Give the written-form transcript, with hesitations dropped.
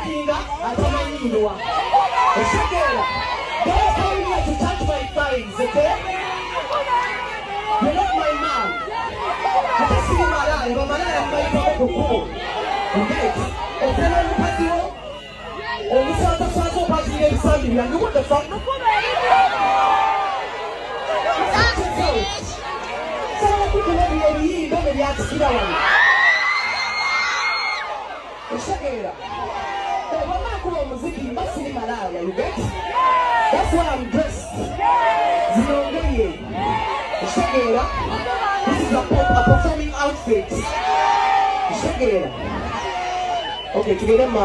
Kinga, atamanyiirwa. Otegeera? Don't tell me to touch my thighs, okay? You're not my man. Ate siri malaaya, bamalaaya mbayitamu ku kkubo. Okay? Ofuna omukazi wo, omusaatasaaza okwatira ebisambi byange. What the fuck? Sobola kukuwabira ebiyimba bwe byatikira wano. Otegeera? Obamakuba omuziki mba siri malaaya, you get? That's why I'm dressed. Zinongeye. Otegeera? This is a performing outfit. Otegeera? Okay, tugende mu